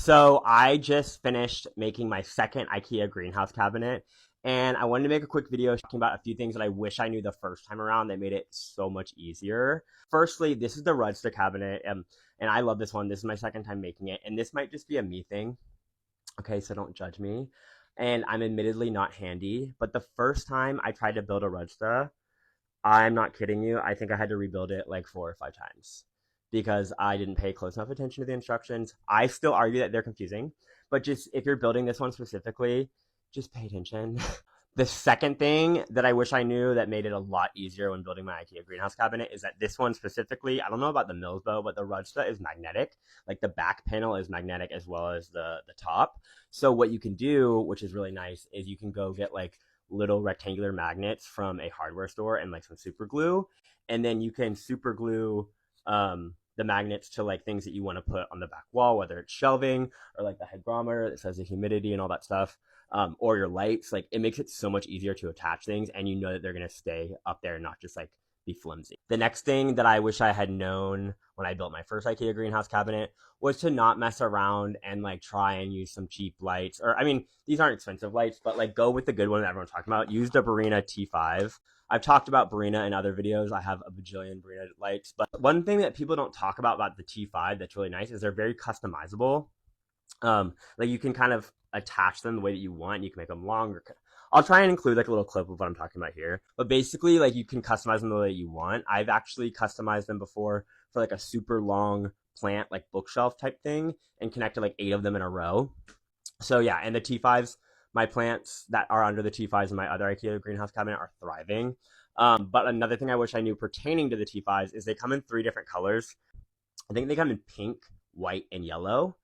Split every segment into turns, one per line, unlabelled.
So I just finished making my second IKEA greenhouse cabinet, and I wanted to make a quick video talking about a few things that I wish I knew the first time around that made it so much easier. Firstly, this is the Rudster cabinet, and I love this one. This is my second time making it, and this might just be a me thing. Okay, so don't judge me. And I'm admittedly not handy, but the first time I tried to build a Rudster, I'm not kidding you. I think I had to rebuild it like 4 or 5 times because I didn't pay close enough attention to the instructions. I still argue that they're confusing, but just if you're building this one specifically, just pay attention. The second thing that I wish I knew that made it a lot easier when building my IKEA greenhouse cabinet is that this one specifically, I don't know about the Millsbow, but the Rudsta is magnetic. Like the back panel is magnetic as well as the top. So what you can do, which is really nice, is you can go get like little rectangular magnets from a hardware store and like some super glue, and then you can super glue the magnets to like things that you want to put on the back wall, whether it's shelving or like the hygrometer that says the humidity and all that stuff, or your lights. Like it makes it so much easier to attach things, and you know that they're going to stay up there and not just like be flimsy. The next thing that I wish I had known when I built my first IKEA greenhouse cabinet was to not mess around and like try and use some cheap lights. Or I mean, these aren't expensive lights, but like go with the good one that everyone's talking about. Use the Barina T5. I've talked about Barina in other videos. I have a bajillion Barina lights, but one thing that people don't talk about the T5 that's really nice is they're very customizable. Like you can kind of attach them the way that you want. You can make them longer. I'll try and include like a little clip of what I'm talking about here, but basically like you can customize them the way you want. I've actually customized them before for like a super long plant, like bookshelf type thing, and connected like 8 of them in a row. So yeah, and the T5s, my plants that are under the T5s in my other IKEA greenhouse cabinet are thriving. But another thing I wish I knew pertaining to the T5s is they come in 3 different colors. I think they come in pink, white, and yellow.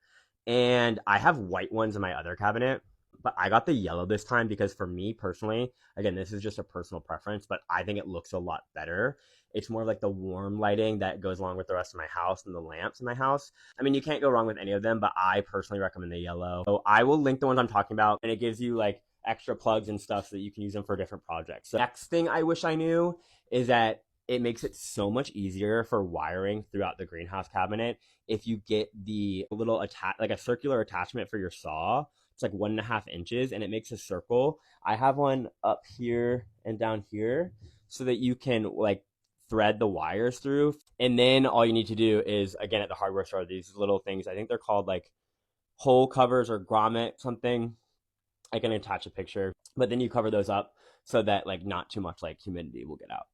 And I have white ones in my other cabinet, but I got the yellow this time because for me personally, again, this is just a personal preference, but I think it looks a lot better. It's more like the warm lighting that goes along with the rest of my house and the lamps in my house. I mean, you can't go wrong with any of them, but I personally recommend the yellow. So I will link the ones I'm talking about, and it gives you like extra plugs and stuff so that you can use them for different projects. So next thing I wish I knew is that it makes it so much easier for wiring throughout the greenhouse cabinet if you get the little like a circular attachment for your saw. It's like 1.5 inches and it makes a circle. I have one up here and down here so that you can like thread the wires through. And then all you need to do is, again, at the hardware store, these little things, I think they're called like hole covers or grommet something. I can attach a picture, but then you cover those up so that like not too much like humidity will get out.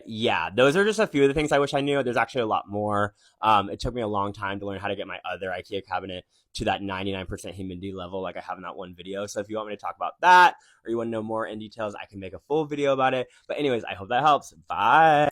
Yeah, those are just a few of the things I wish I knew. There's actually a lot more. It took me a long time to learn how to get my other IKEA cabinet to that 99% humidity level like I have in that one video. So if you want me to talk about that or you want to know more in details, I can make a full video about it. But anyways, I hope that helps. Bye.